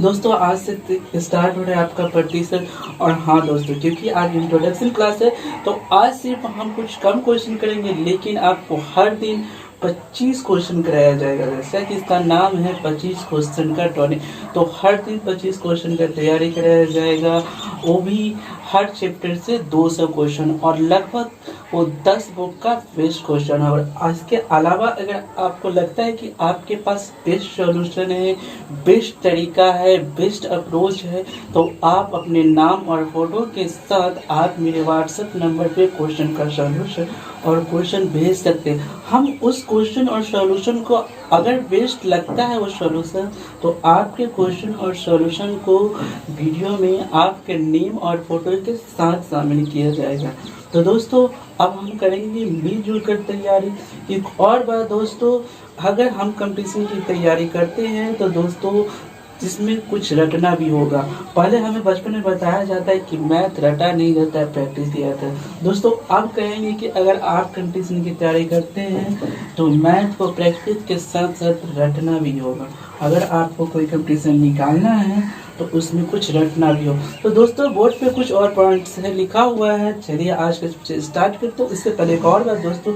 दोस्तों आज से स्टार्ट हो रहा है आपका प्रतिशत। और हाँ दोस्तों, क्योंकि आज इंट्रोडक्शन क्लास है तो आज सिर्फ हम कुछ कम क्वेश्चन करेंगे, लेकिन आपको हर दिन 25 क्वेश्चन कराया जाएगा। जैसा कि इसका नाम है 25 क्वेश्चन का टॉनिक, तो हर दिन 25 क्वेश्चन का तैयारी कराया जाएगा, वो भी हर चैप्टर से 200 क्वेश्चन, और लगभग वो 10 बुक का बेस्ट क्वेश्चन है। और इसके अलावा अगर आपको लगता है कि आपके पास बेस्ट सॉल्यूशन है, बेस्ट तरीका है, बेस्ट अप्रोच है, तो आप अपने नाम और फोटो के साथ आप मेरे व्हाट्सएप नंबर पे क्वेश्चन का सॉल्यूशन और क्वेश्चन भेज सकते हैं। हम उस क्वेश्चन और सॉल्यूशन को, अगर बेस्ट लगता है वो सॉल्यूशन, तो आपके क्वेश्चन और सॉल्यूशन को वीडियो में आपके नेम और फोटो के साथ शामिल किया जाएगा। तो दोस्तों अब हम करेंगे मिलजुल कर तैयारी। एक और बात दोस्तों, अगर हम कंपटीशन की तैयारी करते हैं तो दोस्तों जिसमें कुछ रटना भी होगा। पहले हमें बचपन में बताया जाता है कि मैथ रटा नहीं जाता है, प्रैक्टिस किया जाता है। दोस्तों अब कहेंगे कि अगर आप कंपटीशन की तैयारी करते हैं तो मैथ को प्रैक्टिस के साथ साथ रटना भी होगा। अगर आपको कोई कंपटीशन निकालना है तो उसमें कुछ रटना भी हो। तो दोस्तों बोर्ड पे कुछ और पॉइंट्स है लिखा हुआ है, चलिए आज का स्टार्ट करते हो। इससे पहले एक और बात दोस्तों,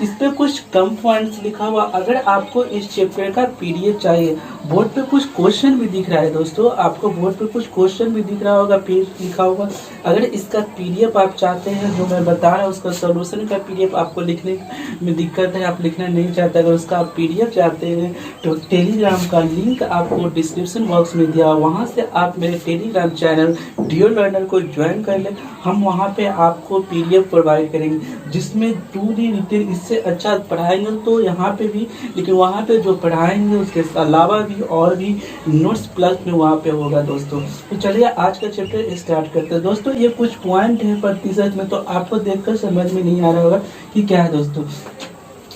इस पे कुछ कम पॉइंट्स लिखा हुआ। अगर आपको इस चैप्टर का पीडीएफ चाहिए, बोर्ड पे कुछ क्वेश्चन भी दिख रहा है दोस्तों, आपको बोर्ड पे कुछ क्वेश्चन भी दिख रहा होगा, पेज लिखा होगा। अगर इसका पीडीएफ आप चाहते हैं, जो मैं बता रहा हूँ उसका सॉल्यूशन का पीडीएफ आपको लिखने में दिक्कत है, आप लिखना नहीं चाहते, अगर उसका आप पीडीएफ चाहते हैं तो टेलीग्राम का लिंक आपको डिस्क्रिप्शन बॉक्स में दिया, वहाँ से आप मेरे टेलीग्राम चैनल डियो लर्नर को ज्वाइन कर लें। हम वहाँ पे आपको पीडीएफ प्रोवाइड करेंगे, जिसमें 2D रिटेल इससे अच्छा पढ़ाएंगे तो यहाँ पे भी, लेकिन वहाँ पे जो पढ़ाएंगे उसके अलावा भी और भी नोट्स प्लस में वहाँ पे होगा दोस्तों। तो चलिए आज का चैप्टर स्टार्ट करते हैं दोस्तों। ये कुछ पॉइंट है प्रतिशत में, तो आपको देखकर समझ में नहीं आ रहा होगा कि क्या है दोस्तों।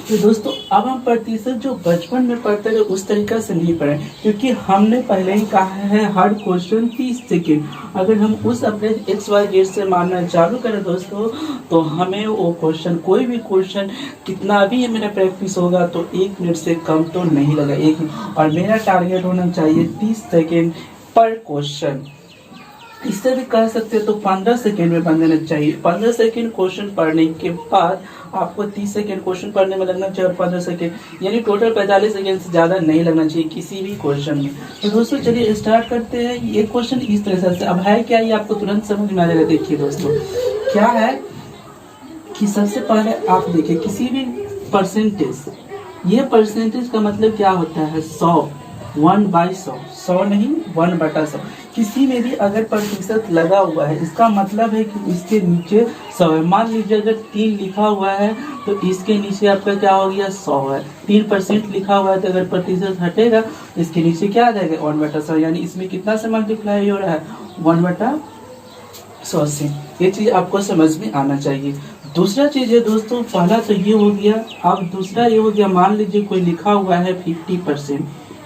तो दोस्तों अब हम प्रतिशत जो बचपन में पढ़ते थे उस तरीका से नहीं पढ़े, क्योंकि हमने पहले ही कहा है हर क्वेश्चन 30 सेकेंड। अगर हम उस अपने XYZ से मानना चालू करें दोस्तों, तो हमें वो क्वेश्चन, कोई भी क्वेश्चन कितना भी मेरा प्रैक्टिस होगा तो 1 मिनट से कम तो नहीं लगा, और मेरा टारगेट होना चाहिए 30 सेकेंड पर क्वेश्चन। इससे भी कह सकते हैं तो 15 सेकेंड में बन देना चाहिए। 15 सेकेंड क्वेश्चन पढ़ने के बाद आपको 30 सेकेंड क्वेश्चन पढ़ने में लगना चाहिए, और 15 सेकेंड यानी टोटल 45 सेकेंड से ज़्यादा नहीं लगना चाहिए किसी भी क्वेश्चन में। तो दोस्तों चलिए स्टार्ट करते हैं। ये क्वेश्चन इस तरह से अब है क्या, ये आपको तुरंत समझ में आ जाएगा। देखिए दोस्तों क्या है कि सबसे पहले आप देखिए किसी भी परसेंटेज, ये परसेंटेज का मतलब क्या होता है 100, 1/100, 100 नहीं 1/100। किसी में भी अगर प्रतिशत लगा हुआ है इसका मतलब है कि इसके नीचे 100 है। मान लीजिए अगर 3 लिखा हुआ है तो इसके नीचे आपका क्या हो गया 100 है। 3% लिखा हुआ है तो अगर प्रतिशत हटेगा तो इसके नीचे क्या आ जाएगा 1/100, यानी इसमें कितना से मल्टीप्लाई हो रहा है 1/100 से। ये चीज़ आपको समझ में आना चाहिए। दूसरा चीज़ है दोस्तों, पहला तो ये हो गया, अब दूसरा ये हो गया, मान लीजिए कोई लिखा हुआ है 50%,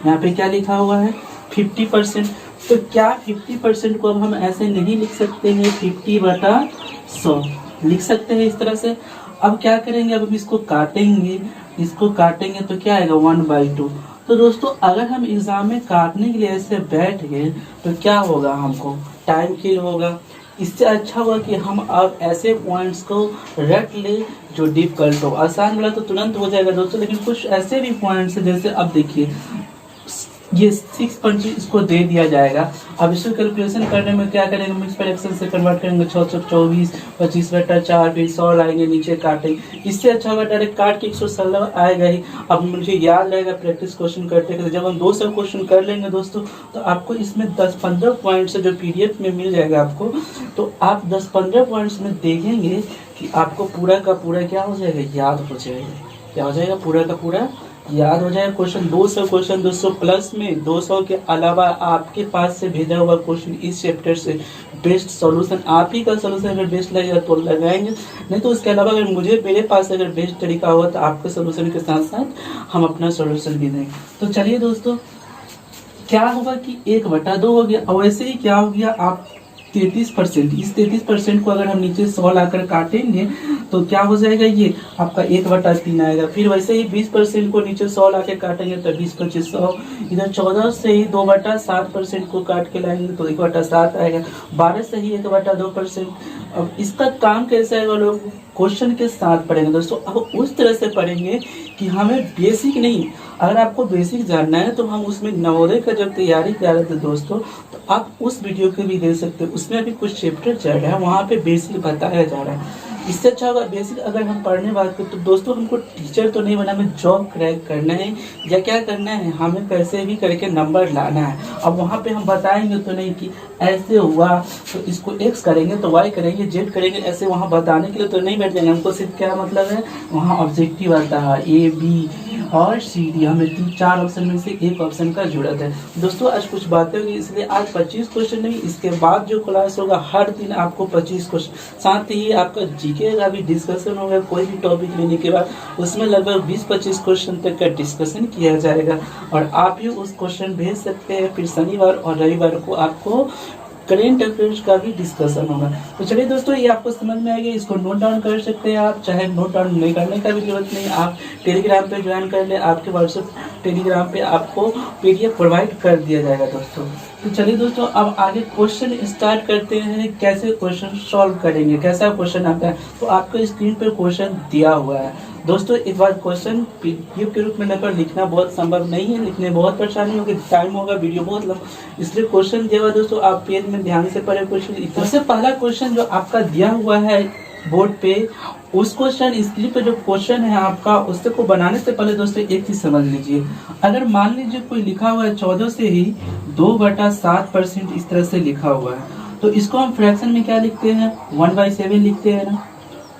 यहाँ पे क्या लिखा हुआ है 50%। तो क्या 50% को अब हम ऐसे नहीं लिख सकते हैं, 50/100 लिख सकते हैं इस तरह से। अब क्या करेंगे, अब हम इसको काटेंगे, इसको काटेंगे तो क्या आएगा 1/2। तो दोस्तों अगर हम एग्जाम में काटने के लिए ऐसे बैठ गए तो क्या होगा, हमको टाइम किल होगा। इससे अच्छा हुआ कि हम अब ऐसे पॉइंट्स को रट ले जो डिफिकल्ट हो। आसान वाला तो तुरंत हो जाएगा दोस्तों, लेकिन कुछ ऐसे भी पॉइंट्स हैं, जैसे अब देखिए ये 6 इसको दे दिया जाएगा। अब इसको कैलकुलेशन करने में क्या करेंगे, मिक्स फ्रैक्शन से कन्वर्ट करेंगे, 624, 25/4, फिर 100 लाएंगे, नीचे काटेंगे। इससे अच्छा होगा डायरेक्ट काट के 116 आएगा ही। अब मुझे याद रहेगा प्रैक्टिस क्वेश्चन करते करते, जब हम 200 क्वेश्चन कर लेंगे दोस्तों, तो आपको इसमें 10-15 पॉइंट्स जो PDF में मिल जाएगा आपको, तो आप 10-15 पॉइंट्स में देखेंगे कि आपको पूरा का पूरा क्या हो जाएगा, याद हो जाएगा। क्या हो जाएगा, पूरा का पूरा याद हो जाएगा। क्वेश्चन 200 क्वेश्चन 200 प्लस में 200 के अलावा आपके पास से भेजा हुआ क्वेश्चन इस चैप्टर से बेस्ट सॉल्यूशन, आप ही का सॉल्यूशन अगर बेस्ट लगेगा तो लगाएंगे, नहीं तो उसके अलावा अगर मेरे पास अगर बेस्ट तरीका हुआ तो आपके सॉल्यूशन के साथ साथ हम अपना सॉल्यूशन भी देंगे। तो चलिए दोस्तों क्या होगा कि 1/2 हो गया। और वैसे ही क्या हो गया, आप 33%। इस 33% को अगर हम नीचे 100 लाकर काटेंगे तो क्या हो जाएगा, ये आपका 1/3 आएगा। फिर वैसे ही 20% को नीचे 100 लाके काटेंगे तो 20 25 100। इधर 14 से ही 2/7% को काट के लाएंगे तो 1/7 आएगा। 12 से ही 1/2%। अब इसका काम कैसे आएगा, लोग क्वेश्चन के साथ पढ़ेंगे दोस्तों। अब उस तरह से पढ़ेंगे कि हमें बेसिक नहीं, अगर आपको बेसिक जानना है तो हम उसमें नवोदय का जब तैयारी कर रहे थे दोस्तों, तो आप उस वीडियो को भी देख सकते हो। उसमें अभी कुछ चैप्टर चल रहा है, वहाँ पे बेसिक बताया जा रहा है। इससे अच्छा होगा बेसिक अगर हम पढ़ने बात करें तो दोस्तों, हमको टीचर तो नहीं बना, हमें जॉब क्रैक करना है या क्या करना है, हमें कैसे भी करके नंबर लाना है। अब वहाँ पे हम बताएंगे तो नहीं कि ऐसे हुआ तो इसको एक्स करेंगे तो वाई करेंगे जेड करेंगे, ऐसे वहाँ बताने के लिए तो नहीं बैठ जाएंगे। हमको सिर्फ क्या मतलब है, वहाँ ऑब्जेक्टिव आता है ए बी और सी डी, हमें 4 ऑप्शन में से एक ऑप्शन का जरूरत है दोस्तों। आज कुछ बातें होगी, इसलिए आज 25 क्वेश्चन नहीं, इसके बाद जो क्लास होगा हर दिन आपको 25 क्वेश्चन, साथ ही आपका जीके का भी डिस्कशन होगा। कोई भी टॉपिक लेने के बाद उसमें लगभग 20-25 क्वेश्चन तक का डिस्कशन किया जाएगा और आप ही उस क्वेश्चन भेज सकते हैं। फिर शनिवार और रविवार को आपको करेंट अफेयर्स का भी डिस्कशन होगा। तो चलिए दोस्तों, ये आपको समझ में आएगा, इसको नोट डाउन कर सकते हैं आप, चाहे नोट डाउन नहीं करने का भी जरूरत नहीं, आप टेलीग्राम पे ज्वाइन कर ले, आपके व्हाट्सएप टेलीग्राम पे आपको पीडीएफ प्रोवाइड कर दिया जाएगा दोस्तों। तो चलिए दोस्तों, अब आगे क्वेश्चन स्टार्ट करते हैं। कैसे क्वेश्चन सॉल्व करेंगे, कैसा क्वेश्चन आता है, तो आपको स्क्रीन पर क्वेश्चन दिया हुआ है दोस्तों। एक बार क्वेश्चन पीडीएफ के रूप में लेकर लिखना बहुत संभव नहीं है, लिखने बहुत परेशानी होगी, टाइम होगा, वीडियो बहुत लंबा, इसलिए क्वेश्चन दिया हुआ दोस्तों, आप पेज में ध्यान से पढ़े क्वेश्चन। सबसे पहला क्वेश्चन जो आपका दिया हुआ है बोर्ड पे, उस क्वेश्चन स्क्रीन पे जो क्वेश्चन है आपका, उससे को बनाने से पहले दोस्तों एक चीज समझ लीजिए। अगर मान लीजिए कोई लिखा हुआ है 14 से ही 2/7% इस तरह से लिखा हुआ है, तो इसको हम फ्रैक्शन में क्या लिखते हैं, 1/7 लिखते हैं ना।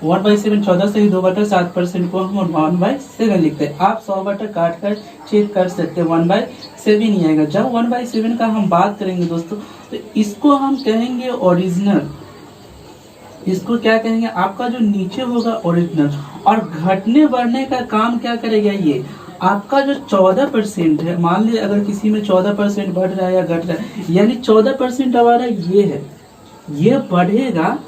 1/7, 14 से ही 2/7% को हम 1/7 लिखते हैं। आप 100 बटा काट कर चेक कर सकते हैं, 1/7 ही आएगा। जब 1/7 का हम बात करेंगे दोस्तों, तो इसको हम कहेंगे ओरिजिनल। इसको क्या कहेंगे, आपका जो नीचे होगा ओरिजिनल। और घटने बढ़ने का काम क्या करेगा, ये आपका जो 14% है, मान लीजिए अगर किसी में 14% बढ़ रहा है या घट रहा है, यानी 14% हमारा ये है, ये बढ़ेगा,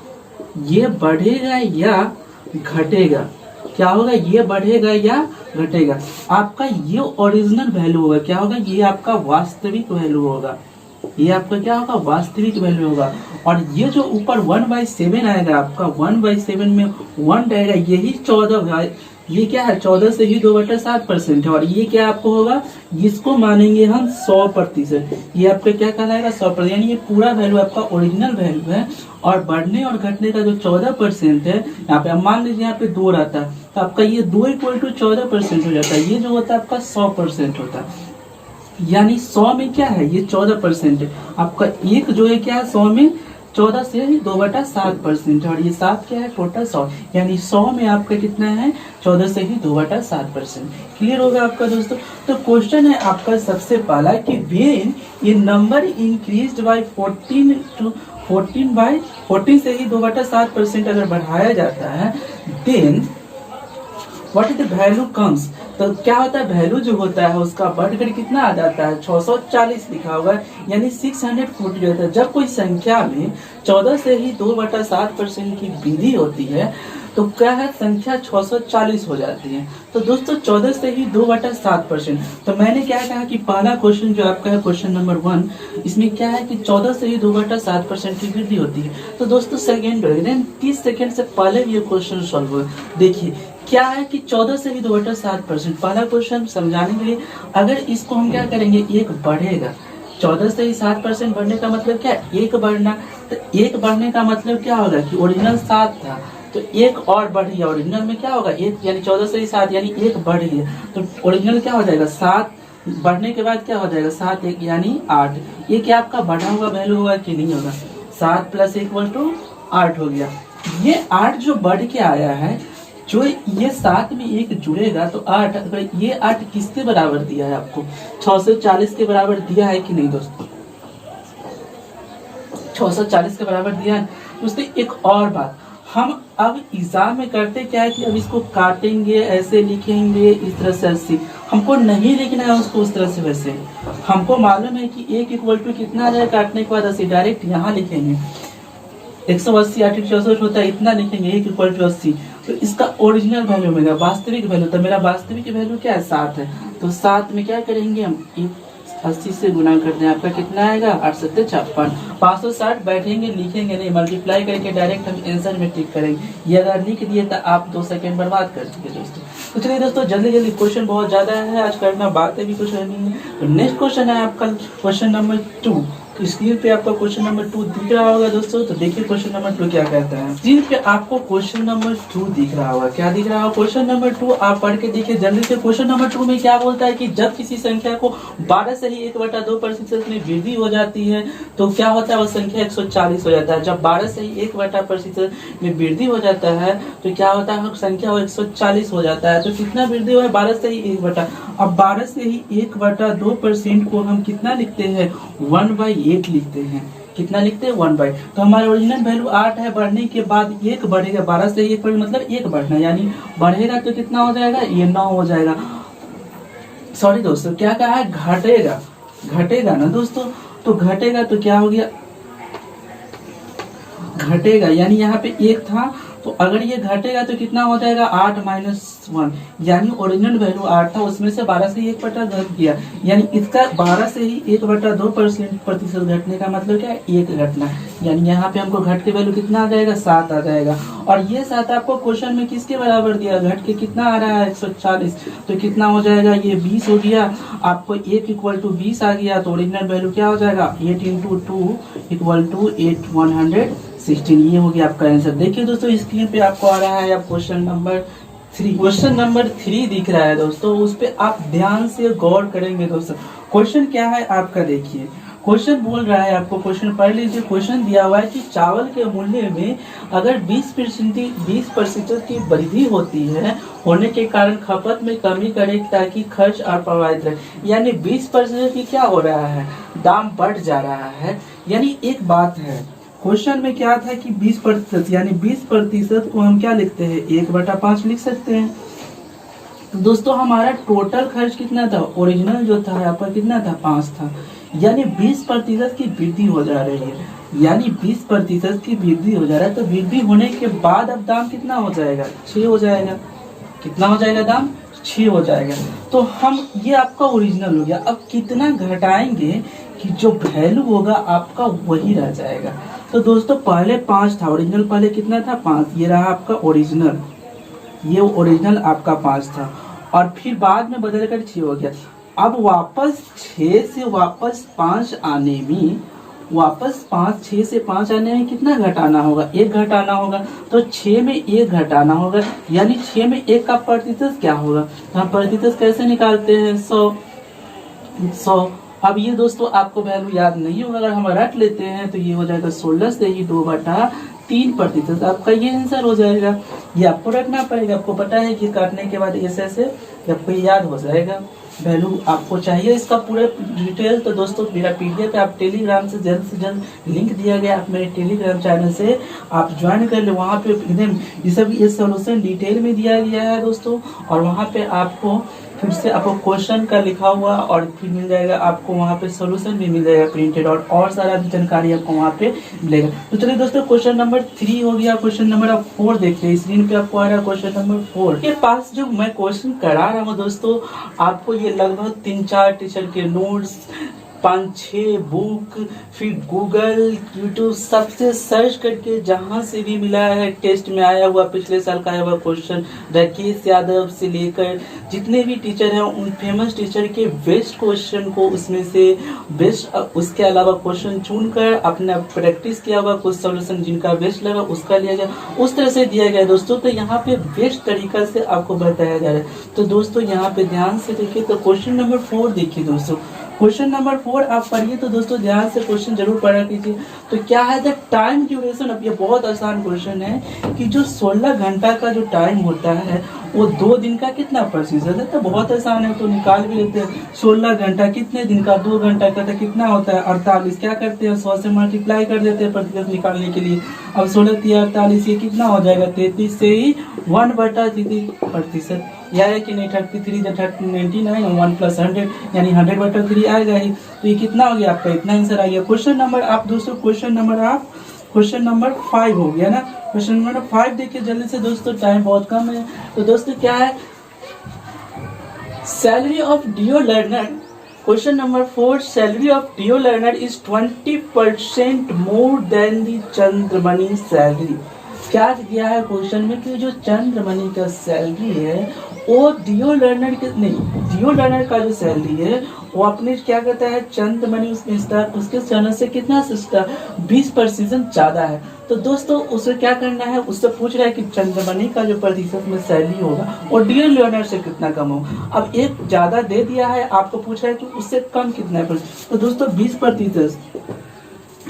ये बढ़ेगा या घटेगा, क्या होगा, ये बढ़ेगा या घटेगा। आपका ये ओरिजिनल वैल्यू होगा, क्या होगा, ये आपका वास्तविक वैल्यू होगा, ये आपका क्या होगा, वास्तविक वैल्यू होगा। और ये जो ऊपर 1/7 आएगा आपका, 1/7 में 1 रहेगा, यही 14, ये क्या है, 14 से ही 2/7% है। और ये क्या आपको होगा, इसको मानेंगे हम 100%, ये आपका क्या कहलाएगा, 100%, यानी ये पूरा वैल्यू आपका ओरिजिनल वैल्यू है। और बढ़ने और घटने का जो 14% है, यहाँ पे मान लीजिए यहाँ पे 2 रहता है, तो आपका ये 2 = 14% हो जाता है। ये जो होता है आपका 100% होता है, यानी 100 में क्या है, ये 14% है। आपका एक जो है क्या है, 100 में 14 से 2/7% है, और ये 7 क्या है, टोटल 100, यानी 100 में आपका कितना है, 14 से ही 2/7%। क्लियर होगा आपका दोस्तों। तो क्वेश्चन है आपका सबसे पहला कि व्हेन ये नंबर इंक्रीज्ड बाय 14 से ही 2/7% अगर बढ़ाया जाता है, then what is the value comes, तो क्या होता है, वैल्यू जो होता है उसका बढ़कर कितना आ जाता है, 640 लिखा हुआ है, यानी 640 होता है। जब कोई संख्या में 14 से ही 2/7% की वृद्धि होती है तो क्या है, संख्या 640 हो जाती है। तो दोस्तों 14 से ही 2/7%, तो मैंने क्या कहा कि पहला क्वेश्चन जो आपका है, क्वेश्चन नंबर 1, इसमें क्या है कि 14 से ही 2/7% की वृद्धि होती है। तो दोस्तों सेकेंड 30 सेकेंड से पहले ये क्वेश्चन सॉल्व हुआ। देखिए क्या है कि 14 से ही 2/7%, पहला क्वेश्चन समझाने के लिए अगर इसको हम क्या करेंगे, एक बढ़ेगा, 14 से ही 7% बढ़ने का मतलब क्या है, एक बढ़ना। तो एक बढ़ने का मतलब क्या होगा कि ओरिजिनल 7 था, तो एक और बढ़ गया, ओरिजिनल में क्या होगा, एक, यानी 14 से ही 7, यानी एक बढ़ गया, तो ओरिजिनल क्या हो जाएगा, 7 बढ़ने के बाद क्या हो जाएगा, 7 1 यानी 8। ये क्या आपका बढ़ा हुआ वैल्यू होगा कि नहीं होगा, 7 + 1 = 8 हो गया। ये 8 जो बढ़ के आया है, जो ये 7 में 1 जुड़ेगा तो 8, अगर ये 8 किसके बराबर दिया है आपको, 640 के बराबर दिया है कि नहीं दोस्तों, 640 के बराबर दिया है। दोस्तों एक और बात, हम अब एग्जाम में करते क्या है कि अब इसको काटेंगे, ऐसे लिखेंगे, इस तरह से 80, हमको नहीं लिखना है उसको उस तरह से। वैसे हमको मालूम है कि 1 = कितना आ जाएगा काटने के बाद 80, डायरेक्ट यहाँ लिखेंगे। 180 8 होता है, इतना लिखेंगे 1 इक्वल टू 80। तो इसका ओरिजिनल वैल्यू मिलेगा, वास्तविक वैल्यू। तो मेरा वास्तविक वैल्यू क्या है 7 है। तो 7 में क्या करेंगे हम 80 से गुना कर दें, आपका कितना आएगा 8 7 56। 560 बैठेंगे लिखेंगे नहीं, मल्टीप्लाई करके डायरेक्ट हम आंसर में टिक करेंगे। ये अगर लिख दिए तो आप 2 सेकंड बर्बाद कर चुके दोस्तों। तो चलिए दोस्तों जल्दी जल्दी, क्वेश्चन बहुत ज्यादा है आज करना, बातें भी कुछ नहीं है। तो नेक्स्ट क्वेश्चन है आपका क्वेश्चन नंबर 2। स्क्रीन पे आपका क्वेश्चन नंबर 2 दिख रहा होगा दोस्तों। तो देखिए क्वेश्चन नंबर 2 क्या कहता है। स्क्रीन पे आपको क्वेश्चन नंबर 2 दिख रहा होगा। क्या दिख रहा होगा? क्वेश्चन नंबर 2 आप पढ़ के देखिए जल्दी से। क्वेश्चन नंबर 2 में क्या बोलता है कि जब किसी संख्या को 12 से ही 1/2% में वृद्धि हो जाती है तो क्या होता है, वो संख्या 140 हो जाता है। जब 12 से ही 1/2% में वृद्धि हो जाता है तो क्या होता है, संख्या वो 140 हो जाता है। तो कितना वृद्धि हुआ है? 12 से ही 1/, अब 12 से ही 1/2% को हम कितना लिखते हैं 1/8 लिखते हैं। कितना लिखते हैं 1/। तो हमारा ओरिजिनल वैल्यू 8 है, बढ़ने के बाद 1 बढ़ेगा, 12 से 1 बढ़ेगा मतलब 1 बढ़ना, यानी बढ़ेगा तो कितना हो जाएगा, ये 9 हो जाएगा। सॉरी दोस्तों, क्या कहा है, घटेगा, घटेगा ना दोस्तों। तो घटेगा तो क्या हो गया, घटेगा, यानी यहाँ पे 1 था तो अगर ये घटेगा तो कितना हो जाएगा 8 - 1, यानी ओरिजिनल वैल्यू 8 था, उसमें से 12 से 1 घट गया, यानी इसका 12 से ही 1/2% घटने का मतलब क्या है, 1 घटना। यानी यहाँ पे हमको घट के वैल्यू कितना आ जाएगा 7 आ जाएगा। और ये 7 आपको क्वेश्चन में किसके बराबर दिया, घट के कितना आ रहा है 140, तो कितना हो जाएगा ये 20 हो गया। आपको 1 इक्वल टू 20 आ गया तो ओरिजिनल वैल्यू क्या हो जाएगा 8 × 2 इक्वल टू 8 116। ये हो गया आपका आंसर। देखिए दोस्तों स्क्रीन पे आपको आ रहा है क्वेश्चन नंबर 3। क्वेश्चन नंबर 3 दिख रहा है दोस्तों, उस पे आप ध्यान से गौर करेंगे दोस्तों। क्वेश्चन क्या है आपका, देखिए क्वेश्चन बोल रहा है, आपको क्वेश्चन पढ़ लीजिए। क्वेश्चन दिया हुआ है कि चावल के मूल्य में अगर 20% की वृद्धि होती है होने के कारण खपत में कमी करे ताकि खर्च और प्रभावित रहे। यानी 20% की क्या हो रहा है, दाम बढ़ जा रहा है। यानी एक बात है, क्वेश्चन में क्या था कि 20%, यानी 20% को हम क्या लिखते हैं 1/5 लिख सकते हैं। तो दोस्तों हमारा टोटल खर्च कितना था, ओरिजिनल जो था आपका कितना था 5 था, यानी 20% की वृद्धि हो जा रही है, यानी 20% की वृद्धि हो जा रहा है। तो वृद्धि होने के बाद अब दाम कितना हो जाएगा 6 हो जाएगा। कितना हो जाएगा दाम 6 हो जाएगा। तो हम ये आपका ओरिजिनल हो गया। अब कितना घटाएंगे कि जो वैल्यू होगा आपका वही रह जाएगा। तो दोस्तों पहले 5 था ओरिजिनल, पहले कितना था 5, ये रहा आपका ओरिजिनल, ये ओरिजिनल आपका 5 था और फिर बाद में बदल कर 6 हो गया। अब वापस 6 से वापस 5 आने में, वापस 6 से 5 आने में कितना घटाना होगा, 1 घटाना होगा। तो 6 में 1 घटाना होगा, यानी 6 में 1 का प्रतिशत क्या होगा, हम प्रतिशत कैसे निकालते हैं 100। अब ये दोस्तों आपको वैल्यू याद नहीं होगा, अगर हम रट लेते हैं तो ये हो जाएगा 16 से ही 2/3% आपका ये आंसर हो जाएगा। ये आपको रखना पड़ेगा, आपको पता है कि काटने के बाद ऐसे आपको याद हो जाएगा। वैल्यू आपको चाहिए इसका पूरा डिटेल, तो दोस्तों मेरा पीडीएफ है, आप टेलीग्राम से जल्द लिंक दिया गया, आप मेरे टेलीग्राम चैनल से आप ज्वाइन कर ले। वहाँ पे एकदम ये सोल्यूशन डिटेल में दिया गया है दोस्तों, और वहाँ पे आपको फिर से आपको क्वेश्चन का लिखा हुआ और फिर मिल जाएगा आपको वहाँ पे सोल्यूशन भी मिल जाएगा प्रिंटेड, और सारा भी जानकारी आपको वहाँ पे मिलेगा। तो चलिए दोस्तों क्वेश्चन नंबर 3 हो गया। क्वेश्चन नंबर 4 देखते हैं, स्क्रीन पे आपको आ रहा है क्वेश्चन नंबर 4। के पास जो मैं क्वेश्चन करा रहा हूँ दोस्तों, आपको ये लगभग 3-4 टीचर के नोट्स, 5-6 बुक, फिर गूगल यूट्यूब सबसे सर्च करके जहाँ से भी मिला है, टेस्ट में आया हुआ पिछले साल का आया हुआ क्वेश्चन, राकेश यादव से लेकर जितने भी टीचर हैं उन फेमस टीचर के बेस्ट क्वेश्चन को उसमें से बेस्ट, उसके अलावा क्वेश्चन चुनकर अपना प्रैक्टिस किया हुआ कुछ सोल्यूशन जिनका बेस्ट लगा उसका लिया गया, उस तरह से दिया गया दोस्तों। तो यहाँ पे बेस्ट तरीका से आपको बताया जा रहा है। तो दोस्तों यहाँ पे ध्यान से देखिए, तो क्वेश्चन नंबर 4 देखिए दोस्तों। क्वेश्चन नंबर 4 आप पढ़िए, तो दोस्तों ध्यान से क्वेश्चन जरूर पढ़ा कीजिए। तो क्या है द टाइम ड्यूरेशन, अब ये बहुत आसान क्वेश्चन है कि जो 16 घंटा का जो टाइम होता है वो 2 दिन का कितना प्रतिशत है। तो बहुत आसान है, तो निकाल भी लेते हैं। 16 घंटा कितने दिन का, 2 घंटा का, तो कितना होता है 48। क्या करते हैं 100 से मल्टीप्लाई कर देते हैं प्रतिशत निकालने के लिए। अब 16 × 48 ये कितना हो जाएगा 33 से ही 1/3% यह है कि नहीं, 33 × 99 1 + 100 यानी 100/3 आएगा ही। तो ये कितना हो गया आपका, इतना आंसर आ गया। क्वेश्चन नंबर आप दोस्तों, क्वेश्चन नंबर आप क्वेश्चन नंबर 5 हो गया ना। क्वेश्चन नंबर 5 देखिए जल्दी से दोस्तों, टाइम बहुत कम है। तो दोस्तों क्या है, सैलरी ऑफ डियो learner, question number 4, salary of डियो learner is 20% more than the Chandramani salary. क्या दिया है क्वेश्चन में कि जो चंद्रमणि का सैलरी है वो डियो लर्नर के नहीं, डियो लर्नर का जो सैलरी है वो अपने क्या कहता है चंद्रमणि उसके चैनल से कितना 20% ज्यादा है। तो दोस्तों उसे क्या करना है, उससे पूछ रहा है कि चंद्रमणि का जो प्रतिशत में सैलरी होगा और डियो लर्नर से कितना कम हो। अब एक ज्यादा दे दिया है, आपको पूछ रहा है कि उससे कम कितना है। तो दोस्तों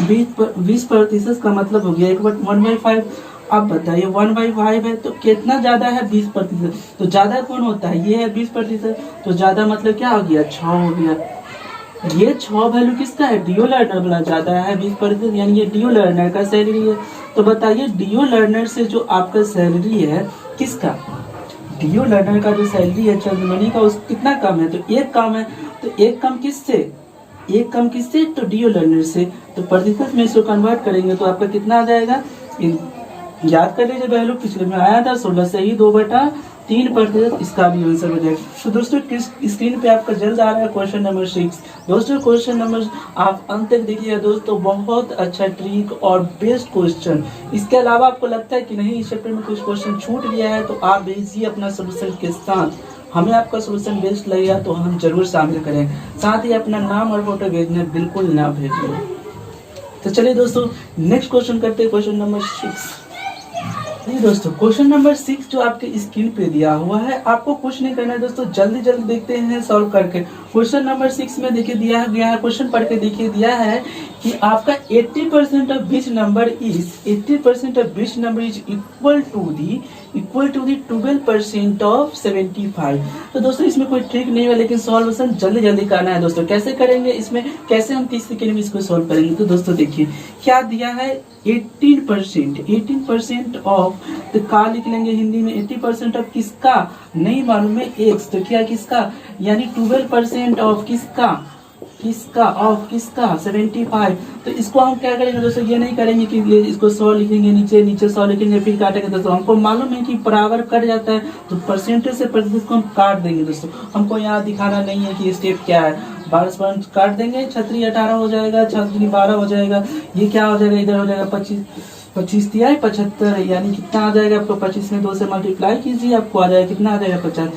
20% का मतलब हो गया 1/5। अब बताइए 1/5 है तो कितना ज्यादा है 20%। तो ज्यादा कौन होता है, ये है 20%। तो ज्यादा मतलब क्या हो गया 6 हो गया। ये 6 वैल्यू किसका है, डियो लर्नर वाला ज्यादा है 20%, यानी ये डियो लर्नर का सैलरी है। तो बताइए डियो लर्नर से जो आपका सैलरी है किसका, डियो लर्नर का जो सैलरी है चंद्रमणि का उस कितना कम है, तो एक कम है। तो एक कम किससे, एक कम किससे, तो डियो लर्नर से। तो प्रतिशत में इसको कन्वर्ट करेंगे तो आपका कितना आ जाएगा, याद कर लीजिए वैल्यू पिछले में आया था 16 से ही 2/3%, इसका भी आंसर हो जाएगा। तो दोस्तों स्क्रीन पे आपका जल्द आ रहा है क्वेश्चन नंबर 6। दोस्तों क्वेश्चन नंबर आप अंत तक देखिएगा दोस्तों, बहुत अच्छा ट्रिक और बेस्ट क्वेश्चन। इसके अलावा आपको लगता है कि नहीं इस चैप्टर में कुछ क्वेश्चन छूट गया है तो आप भेजिए अपना सोल्यूशन के साथ, हमें आपका सोल्यूशन बेस्ट लगेगा तो हम जरूर शामिल करें। साथ ही अपना नाम और फोटो भेजना बिल्कुल ना भेजिए। तो चलिए दोस्तों नेक्स्ट क्वेश्चन करते हैं, क्वेश्चन नंबर 6। जी दोस्तों क्वेश्चन नंबर 6 जो आपके स्क्रीन पे दिया हुआ है, आपको कुछ नहीं करना है दोस्तों, जल्दी जल्दी देखते हैं सॉल्व करके। क्वेश्चन नंबर 6 में देखिए दिया गया है, क्वेश्चन पढ़ के देखिए दिया है कि आपका 80% of which number is 80% of which number is equal to the 12% of 75। तो दोस्तों इसमें कोई ट्रिक नहीं है, लेकिन सॉल्यूशन जल्दी जल्दी करना है दोस्तों। कैसे करेंगे, इसमें कैसे हम 30 सेकेंड में इसको सॉल्व करेंगे। तो दोस्तों देखिए क्या दिया है 18% ऑफ, तो का लिख लेंगे हिंदी में 80% ऑफ किसका नहीं मालूम है एक्स, तो क्या किसका, यानी 12% ऑफ किसका ऑफ किसका 75। तो इसको हम क्या करेंगे दोस्तों, ये नहीं करेंगे कि इसको 100 लिखेंगे नीचे 100 लिखेंगे फिर काटेंगे दोस्तों, हमको मालूम है कि बराबर कट जाता है तो परसेंटेज से प्रतिशत को हम काट देंगे दोस्तों। हमको यहाँ दिखाना नहीं है कि स्टेप क्या है, 12 से काट देंगे, 6 18 हो जाएगा, 6 12 हो जाएगा, ये क्या हो जाएगा इधर हो जाएगा 25 दिया है 75, यानी कितना आ जाएगा आपको 25 में 2 से मल्टीप्लाई कीजिए, आपको आ जाएगा कितना आ जाएगा 50।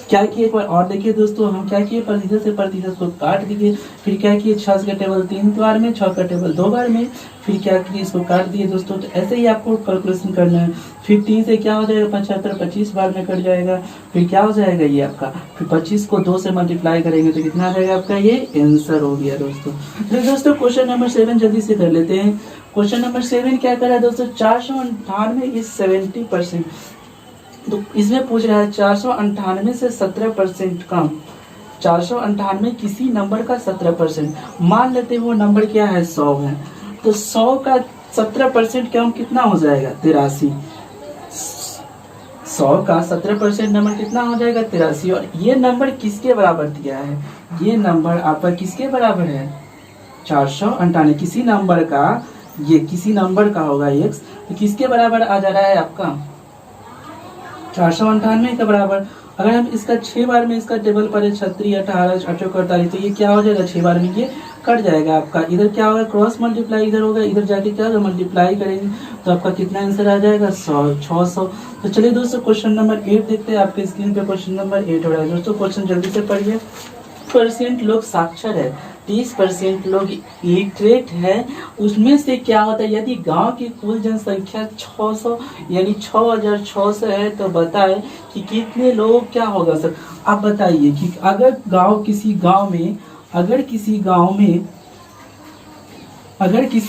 क्या किए एक बार और देखिए दोस्तों, हम क्या किए प्रतिशत से प्रतिशत को काट दिए, फिर क्या किए 6 का टेबल 3 बार में, 6 का टेबल 2 बार में, फिर क्या किए इसको काट दिए दोस्तों। तो ऐसे ही आपको कैलकुलेशन करना है। फिर 3 से क्या हो जाएगा 75, 25 बार में कट जाएगा, फिर क्या हो जाएगा ये आपका, फिर 25 को 2 से मल्टीप्लाई करेंगे तो कितना आ जाएगा आपका, ये आंसर हो गया दोस्तों। तो दोस्तों क्वेश्चन नंबर 7 जल्दी से कर लेते हैं। क्वेश्चन नंबर 7 क्या कर रहा है दोस्तों, 498 इज 70%। तो इसमें पूछ रहा है 498 से 17% कम, 498 किसी नंबर का 17%, मान लेते हैं वो नंबर क्या है 100 है, तो 100 का 17% कम कितना हो जाएगा 83। 100 का 17% नंबर कितना हो जाएगा 83। और ये नंबर किसके बराबर दिया है, ये नंबर आपका किसके बराबर है 498, किसी नंबर का, ये किसी नंबर का होगा x, तो किसके बराबर आ जा रहा है आपका 498 के बराबर। अगर हम इसका 6 बार में इसका टेबल पर 36 18 48, तो ये क्या हो जाएगा 6 बार में ये कट जाएगा आपका, इधर क्या होगा क्रॉस मल्टीप्लाई इधर होगा, इधर जाके क्या होगा मल्टीप्लाई करेंगे तो आपका कितना आंसर आ जाएगा 600। तो चलिए दोस्तों क्वेश्चन नंबर 8 देखते हैं, आपके स्क्रीन पे क्वेश्चन नंबर 8 हो रहा है दोस्तों। क्वेश्चन जल्दी से पढ़िए। 30% लोग साक्षर है, 30% लोग इलिटरेट है, उसमें से क्या होता है, यदि गांव की कुल जनसंख्या 600 यानी 6600 है तो बताए कि कितने लोग क्या होगा सर। आप बताइए कि अगर किसी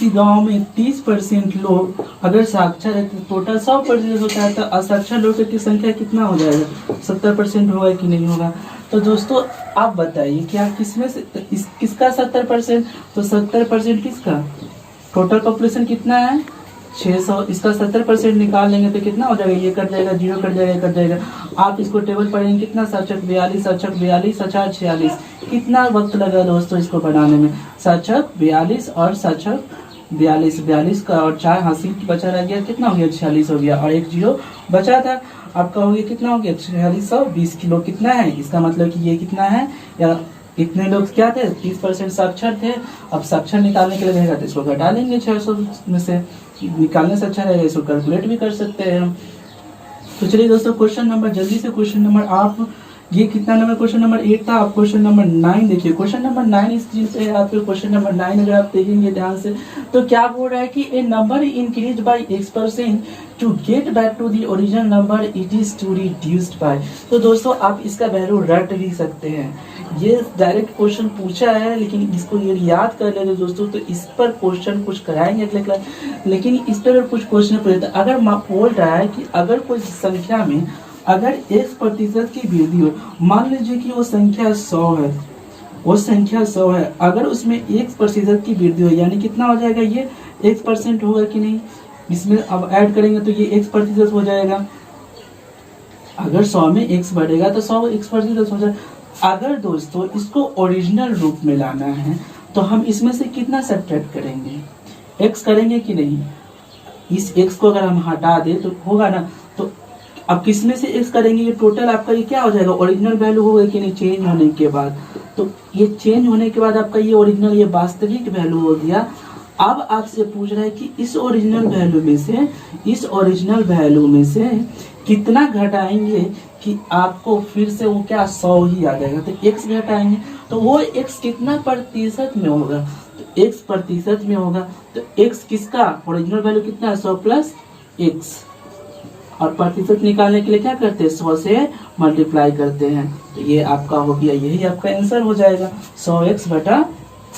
गांव में 30% लोग अगर साक्षर है तो टोटल 100% होता है, तो असाक्षर लोगों की संख्या कितना हो जाएगा 70% होगा कि नहीं होगा। तो दोस्तों आप बताइए क्या किसमें से किसका 70%, तो 70% किसका, टोटल पॉपुलेशन कितना है 600, इसका 70% निकाल लेंगे तो कितना हो जाएगा, ये कट जाएगा, 0 कट जाएगा, कट जाएगा। आप इसको टेबल पढ़ेंगे कितना 7 42 7 42 7 46, कितना वक्त लगा दोस्तों इसको बनाने में, 7 42 और 7 42, 42 का और 4 हासिल बचा रह गया, कितना हो गया 46 हो गया, और 1 जीरो बचा था आपका हो गया, कितना हो गया 4620 किलो कितना है। इसका मतलब कि ये कितना है, या कितने लोग क्या थे 30% साक्षर थे। अब साक्षर निकालने के लिए रहेगा तो इसको घटा लेंगे 600 में से, निकालने से अच्छा रहेगा, इसको कैलकुलेट भी कर सकते हैं हम। तो चलिए दोस्तों क्वेश्चन नंबर, जल्दी से क्वेश्चन नंबर, आप ये कितना नंबर क्वेश्चन नंबर 8 था, आप क्वेश्चन नंबर 9 देखिए। क्वेश्चन नंबर 9 स्क्रीन पे है आपके। क्वेश्चन नंबर 9 अगर आप देखेंगे ध्यान से तो क्या बोल रहा है कि a number increase by x% to get back to the original number it is to reduced by. तो दोस्तों आप इसका वैल्यू रट भी सकते हैं, ये डायरेक्ट क्वेश्चन पूछा है, लेकिन इसको ये याद कर लेते दोस्तों, तो इस पर क्वेश्चन कुछ कराएंगे अगले क्लास, लेकिन इस पर कुछ क्वेश्चन पूछे। अगर बोल रहा है कि अगर कोई संख्या में अगर 1% की वृद्धि हो, मान लीजिए कि वो संख्या 100 है, वो संख्या 100 है, अगर उसमें 1% की वृद्धि हो, यानी कितना हो जाएगा, ये 1% होगा कि नहीं, इसमें अब ऐड करेंगे तो ये 1% हो जाएगा। अगर 100 में x बढ़ेगा तो 100 1% हो जाएगा। अगर दोस्तों इसको ओरिजिनल रूप में लाना है तो हम इसमें से कितना सब्ट्रैक्ट करेंगे, x करेंगे कि नहीं। इस x को अगर हम हटा दें तो होगा ना, तो अब किसमें से x करेंगे, ये टोटल आपका ये क्या हो जाएगा, ओरिजिनल वैल्यू होगा कि नहीं चेंज होने के बाद। तो ये चेंज होने के बाद आपका ये ओरिजिनल, ये वास्तविक वैल्यू हो गया। अब आपसे पूछ रहा है कि इस ओरिजिनल वैल्यू में से, इस ओरिजिनल वैल्यू में से कितना घटाएंगे कि आपको फिर से वो क्या 100 ही आ जाएगा। तो x घटाएंगे तो वो x कितना प्रतिशत में होगा, तो x प्रतिशत में होगा। तो x किसका ओरिजिनल वैल्यू कितना है 100 प्लस x, और प्रतिशत निकालने के लिए क्या करते हैं 100 से मल्टीप्लाई करते हैं। तो ये आपका हो गया, यही आपका आंसर हो जाएगा 100x बटा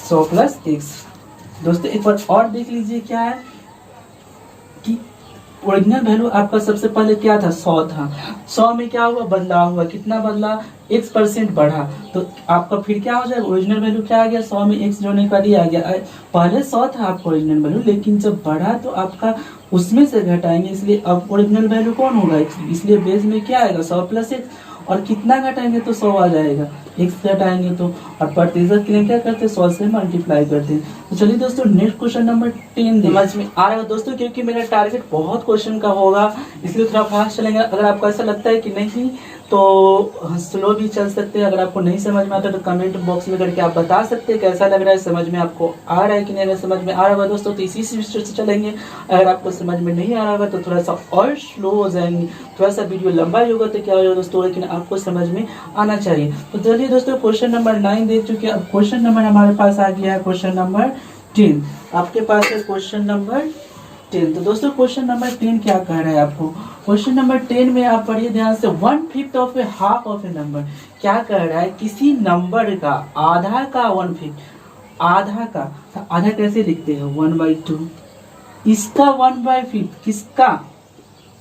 100 प्लस x। दोस्तों एक बार और देख लीजिए क्या है कि ओरिजिनल वैल्यू आपका सबसे पहले क्या था 100 था, 100 में क्या हुआ बदलाव हुआ, कितना बदला 1% बढ़ा, तो आपका फिर क्या हो जाएगा ओरिजिनल वैल्यू क्या आ गया 100 में x जोड़ने का आ गया। पहले 100 था आपका ओरिजिनल वैल्यू, लेकिन जब बढ़ा तो आपका उसमें से घटाएंगे, इसलिए अब ओरिजिनल वैल्यू कौन होगा, इसलिए बेस में क्या आएगा 100 प्लस x, और कितना घटाएंगे तो 100 आ जाएगा, x घटाएंगे तो, और प्रतिशत के लिए क्या करते हैं 100 से मल्टीप्लाई करते हैं। तो चलिए दोस्तों नेक्स्ट क्वेश्चन नंबर 10 समझ में आ रहा है दोस्तों, क्योंकि मेरा टारगेट बहुत क्वेश्चन का होगा इसलिए थोड़ा फास्ट चलेंगे। अगर आपको ऐसा लगता है कि नहीं तो स्लो भी चल सकते हैं। अगर आपको नहीं समझ में आता तो कमेंट बॉक्स में करके आप बता सकते हैं कैसा लग रहा है, समझ में आपको आ रहा है कि नहीं। अगर समझ में आ रहा होगा दोस्तों तो इसी से चलेंगे, अगर आपको समझ में नहीं आ रहा होगा तो थोड़ा सा और स्लो हो जाएंगे, थोड़ा सा वीडियो लंबा ही होगा तो क्या होगा दोस्तों, लेकिन आपको समझ में आना चाहिए। तो चलिए दोस्तों क्वेश्चन नंबर 9 देख चुके हैं, अब क्वेश्चन नंबर हमारे पास आ गया है क्वेश्चन नंबर 10। आपके पास है क्वेश्चन नंबर 10। तो दोस्तों क्वेश्चन नंबर 10 क्या कह रहा है आपको, क्वेश्चन नंबर 10 में आप पढ़िए ध्यान से, 1/5 of A half of A number. क्या कह रहा है, किसी नंबर का आधा का 1/5, आधा का, तो आधा कैसे लिखते हैं 1/2, इसका 1/5 किसका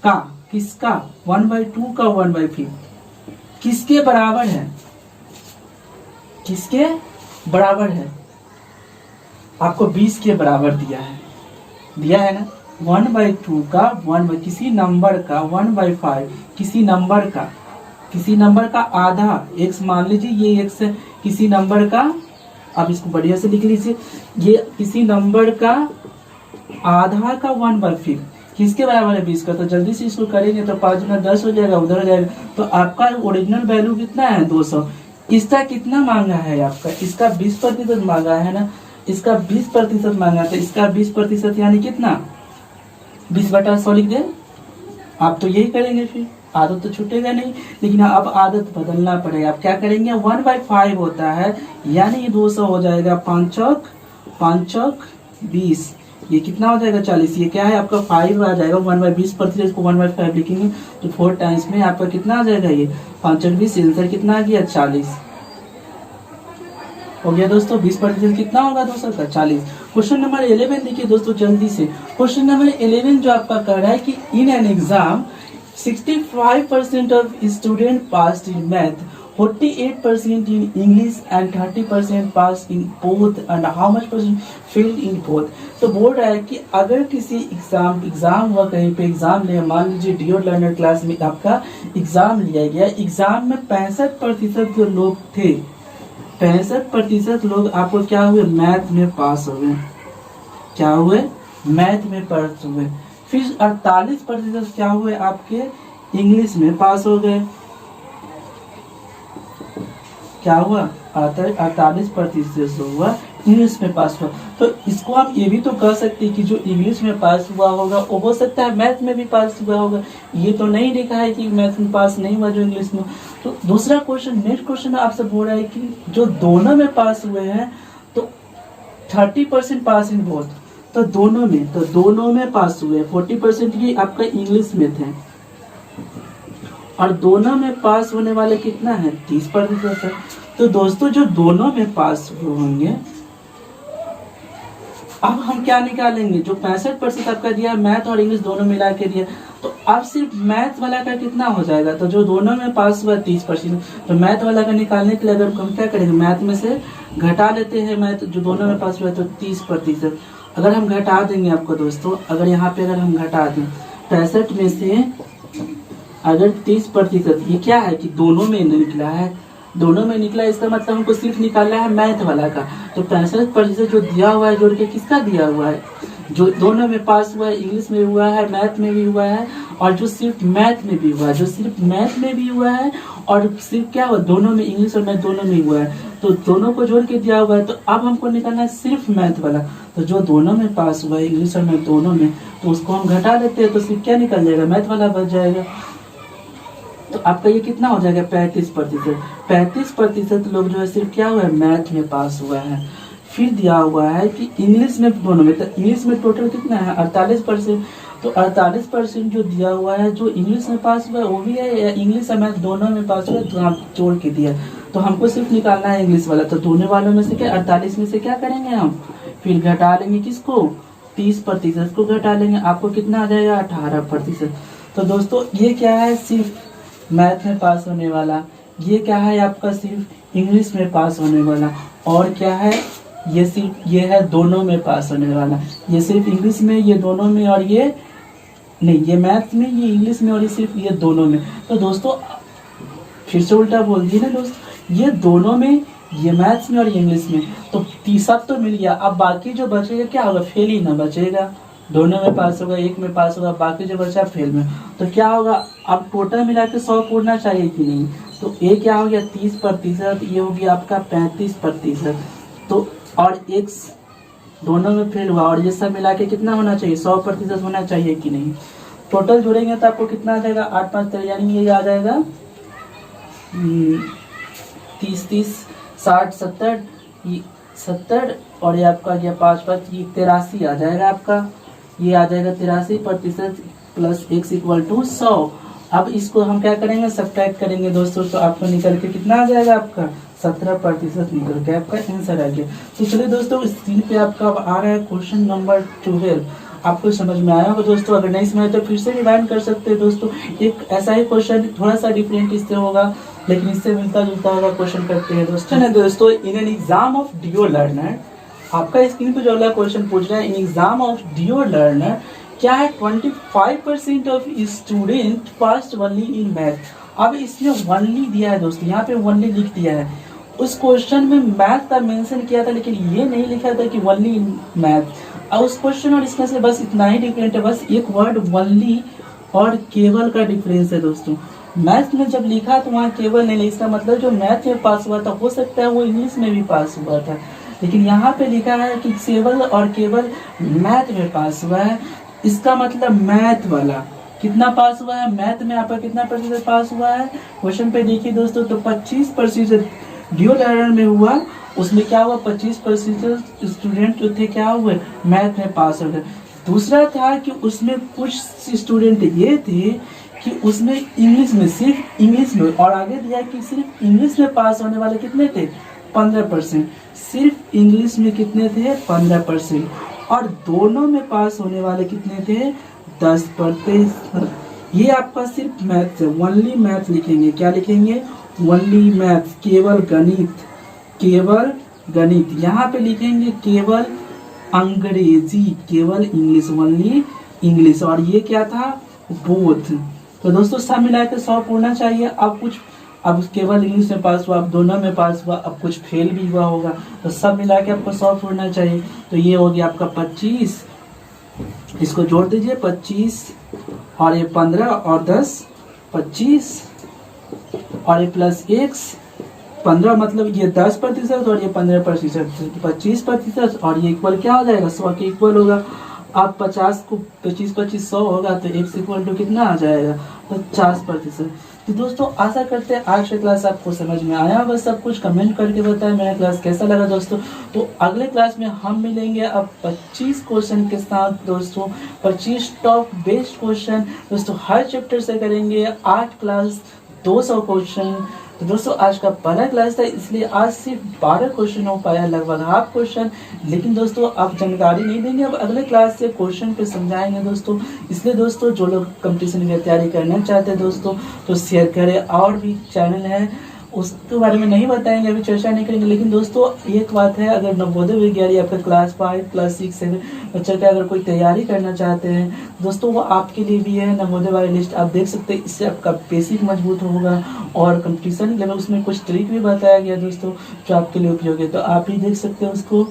का, किसका 1/2 का 1/5 किसके बराबर है, किसके बराबर है, आपको 20 के बराबर दिया है ना। 1/2 का 1 किसी नंबर का 1/5 किसी नंबर का आधा, x मान लीजिए ये x है, किसी नंबर का, आप इसको बढ़िया से लिख लीजिए, ये किसी नंबर का आधा का 1/5 किसके बराबर है 20 का। तो जल्दी से इसको करेंगे तो 5 गुना 10 हो जाएगा, उधर हो जाएगा। तो आपका ओरिजिनल वैल्यू कितना है 200, इसका कितना मांगा है आपका, इसका 20% मांगा है ना, इसका 20% मांगा, तो इसका 20% यानी कितना 20/100 लिख दे। आप तो यही करेंगे, फिर आदत तो छूटेगा नहीं, लेकिन अब आदत बदलना पड़ेगा। आप क्या करेंगे 1/5 होता है, यानी ये 200 हो जाएगा, 5 चौक 20, ये कितना हो जाएगा 40, ये क्या है आपका 5 आ जाएगा। 1/20% को 1/5 लिखेंगे तो 4 टाइम्स में आपका कितना आ जाएगा, ये 5 चौक 20, आंसर कितना आ गया 40 हो गया दोस्तों। 20% कितना होगा 200 का 40। क्वेश्चन नंबर 11 देखिए दोस्तों जल्दी से, क्वेश्चन नंबर 11 जो आपका कह रहा है कि इन an exam 65% of student passed in math, 48% in English and 30% pass in both and how much percent failed in both. तो बोल रहा है कि अगर किसी एग्जाम हुआ कहीं पे एग्जाम लिया, मान लीजिए डियो लर्नर क्लास में आपका एग्जाम लिया गया, एग्जाम में 65% जो लोग थे, 65% लोग आपको क्या हुए मैथ में पास हो गए, क्या हुए, मैथ में पास हुए। फिर 48% क्या हुए आपके, इंग्लिश में पास हो गए। क्या हुआ, 48% हुआ इंग्लिश में पास हुआ। तो इसको हम ये भी तो कह सकते हैं कि जो इंग्लिश में पास हुआ होगा वो हो सकता है मैथ में भी पास हुआ होगा। ये तो नहीं लिखा है कि मैथ में पास नहीं हुआ जो इंग्लिश में। तो दूसरा क्वेश्चन, नेक्स्ट क्वेश्चन आपसे बोल रहा है कि जो दोनों में पास हुए हैं तो 30% पास इन बोथ, तो दोनों में पास हुए। 40% ही आपका इंग्लिश में थे और दोनों में पास होने वाले कितना है, 30% है। तो दोस्तों जो दोनों में पास हुए होंगे, अब हम क्या निकालेंगे, जो 65% आपका दिया मैथ और इंग्लिश दोनों मिला के दिया, तो अब सिर्फ मैथ वाला का कितना हो जाएगा, तो जो दोनों में पास हुआ 30%, तो मैथ वाला का निकालने के लिए अगर हम क्या करेंगे, मैथ में से घटा लेते हैं, मैथ जो दोनों में पास हुआ है तो 30%। अगर हम घटा देंगे आपको दोस्तों, अगर यहाँ पे अगर हम घटा दें 65 में से अगर 30%, ये क्या है कि दोनों में निकला है, दोनों में निकला, इसका मतलब हमको सिर्फ निकालना है मैथ वाला का। तो 65% जो दिया हुआ है जोड़ के किसका दिया हुआ है, जो दोनों में पास हुआ है, इंग्लिश में हुआ है, मैथ में भी हुआ है, और जो सिर्फ मैथ में भी हुआ है, जो सिर्फ मैथ में भी हुआ है और सिर्फ क्या हुआ, दोनों में इंग्लिश और मैथ दोनों में हुआ है, तो दोनों को जोड़ के दिया हुआ है। तो अब हमको निकालना है सिर्फ मैथ वाला, तो जो दोनों में पास हुआ है, इंग्लिश और मैथ दोनों में, तो उसको हम घटा देते हैं, तो सिर्फ क्या निकल जाएगा, मैथ वाला बच जाएगा। तो आपका ये कितना हो जाएगा, 35%। 35% लोग जो है सिर्फ क्या हुआ है, मैथ में पास हुआ है। फिर दिया हुआ है कि इंग्लिश में दोनों में, तो इंग्लिश में टोटल कितना है, 48%। तो 48% जो दिया हुआ है, जो इंग्लिश में पास हुआ है वो भी है, या इंग्लिश और मैथ दोनों में पास हुआ है, तो आप जोड़ के दिया। तो हमको सिर्फ निकालना है इंग्लिश वाला, तो दोनों वालों में से क्या, 48 में से क्या करेंगे हम, फिर घटा लेंगे किसको, 30% को घटा लेंगे, आपको कितना आ जाएगा, 18%। तो दोस्तों ये क्या है, सिर्फ मैथ में पास होने वाला, ये क्या है आपका सिर्फ इंग्लिश में पास होने वाला, और क्या है, ये सिर्फ ये है दोनों में पास होने वाला, ये सिर्फ इंग्लिश में, ये दोनों में, और ये नहीं, ये मैथ में, ये इंग्लिश में, और ये सिर्फ ये दोनों में। तो दोस्तों फिर से उल्टा बोल दिए ना दोस्त, ये दोनों में, ये मैथ्स में और ये इंग्लिश में, तो तीसरा तो मिल गया। अब बाकी जो बचेगा क्या होगा, फेल ही ना बचेगा, दोनों में पास होगा, एक में पास होगा, बाकी जो बचा फेल में। तो क्या होगा, अब टोटल मिला के 100 पूरना चाहिए कि नहीं, तो ये क्या हो गया 30%, ये हो गया आपका 35%। तो और एक दोनों में फेल हुआ, और ये सब मिला के कितना होना चाहिए, 100% होना चाहिए कि नहीं। टोटल जोड़ेंगे तो आपको कितना आ जाएगा, 8 5 13, यानी ये आ जाएगा 30 30 60 70, और ये आपका गया 5 5, ये 83 आ जाएगा आपका, ये आ जाएगा 83% प्लस x इक्वल टू 100। अब इसको हम क्या करेंगे, सब्ट्रैक्ट करेंगे दोस्तों, तो आपको निकल के कितना आ जाएगा, आपका 17% निकल के आपका आंसर आ गया। तो चलिए दोस्तों, स्क्रीन पे आपका आ रहा है क्वेश्चन नंबर 12। आपको समझ में आया होगा दोस्तों, अगर नहीं समझ तो फिर से रिवाइंड कर सकते हैं दोस्तों। एक ऐसा ही क्वेश्चन, थोड़ा सा डिफरेंट इससे होगा, लेकिन इससे मिलता जुलता होगा क्वेश्चन करते हैं दोस्तों। इन एन एग्जाम ऑफ डीओ लर्नर, आपका स्क्रीन पे जो अगला क्वेश्चन पूछ रहा है, इन एग्जाम ऑफ डीओ लर्नर क्या है, 25% of student passed only in math. अब इसमें ओनली दिया है दोस्तों, यहाँ पे ओनली लिख दिया है। उस क्वेश्चन में मैथ का मेंशन किया था, लेकिन ये नहीं लिखा था कि ओनली इन मैथ। और उस क्वेश्चन और इसमें से बस इतना ही डिफरेंट है, बस एक वर्ड ओनली और केवल का डिफरेंस है दोस्तों। मैथ में जब लिखा तो वहाँ केवल नहीं, इसका मतलब जो मैथ में पास हुआ था हो सकता है वो इंग्लिश में भी पास हुआ था, लेकिन यहाँ पे लिखा है कि केवल और केवल मैथ में पास हुआ है। इसका मतलब मैथ वाला कितना पास हुआ है, मैथ में आपका कितना प्रतिशत पास हुआ है, क्वेश्चन पे देखिए दोस्तों, तो 25% डीओ लर्नर में हुआ, उसमें क्या हुआ, 25% स्टूडेंट जो थे क्या हुए, मैथ में पास हो गए। दूसरा था कि उसमें कुछ स्टूडेंट ये थे कि उसमें इंग्लिश में, सिर्फ इंग्लिश में, और आगे दिया कि सिर्फ इंग्लिश में पास होने वाले कितने थे, 15%। सिर्फ इंग्लिश में कितने थे, 15%, और दोनों में पास होने वाले कितने थे, 10%। ये आपका सिर्फ मैथ है, ओनली मैथ लिखेंगे, क्या लिखेंगे, ओनली मैथ, केवल गणित, केवल गणित। यहाँ पे लिखेंगे केवल अंग्रेजी, केवल इंग्लिश, ओनली इंग्लिश। और ये क्या था, बोथ। तो दोस्तों सब मिला के 100 पूरना चाहिए। अब कुछ अब केवल इंग्लिश में पास हुआ, अब दोनों में पास हुआ, अब कुछ फेल भी हुआ होगा, तो सब मिला के आपको 100 होना चाहिए। तो ये हो गया आपका 25, इसको जोड़ दीजिए 25 और ये 15 और 10 25 और ये प्लस x 15 मतलब ये 10% और ये 15%, 25% और ये इक्वल क्या हो जाएगा 100 के इक्वल होगा। आप 50 को 25 25 100 होगा तो x इक्वल टू कितना आ जाएगा 50%। तो दोस्तों आशा करते हैं आज का क्लास आपको समझ में आया होगा सब कुछ। कमेंट करके बताएं मेरा क्लास कैसा लगा दोस्तों। तो अगले क्लास में हम मिलेंगे अब 25 क्वेश्चन के साथ दोस्तों, 25 टॉप बेस्ट क्वेश्चन दोस्तों हर चैप्टर से करेंगे। 8 क्लास 200 क्वेश्चन। तो दोस्तों आज का पहला क्लास था इसलिए आज सिर्फ 12 क्वेश्चन हो पाया, लगभग हाफ क्वेश्चन। लेकिन दोस्तों अब जानकारी नहीं देंगे, अब अगले क्लास से क्वेश्चन पे समझाएंगे दोस्तों। इसलिए दोस्तों जो लोग कंपटीशन की तैयारी करना चाहते हैं दोस्तों तो शेयर करें। और भी चैनल है उसके बारे में नहीं बताएंगे, अभी चर्चा नहीं करेंगे। लेकिन दोस्तों एक बात है, अगर नवोदय विद्यालय आपका क्लास 5 क्लास 6 7 बच्चा का अगर कोई तैयारी करना चाहते हैं दोस्तों वो आपके लिए भी है। नवोदय वाली लिस्ट आप देख सकते हैं, इससे आपका बेसिक मजबूत होगा और कंपटीशन लेवल उसमें कुछ ट्रिक भी बताया गया दोस्तों जो आपके लिए उपयोगी है, तो आप ही देख सकते हैं उसको।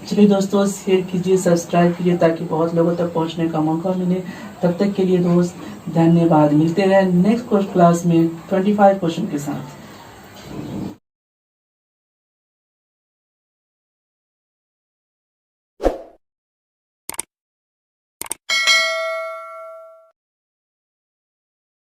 चलिए दोस्तों शेयर कीजिए, सब्सक्राइब कीजिए ताकि बहुत लोगों तक पहुंचने का मौका मिले। तब तक के लिए दोस्त धन्यवाद। मिलते हैं नेक्स्ट क्लास में 25 क्वेश्चन के साथ।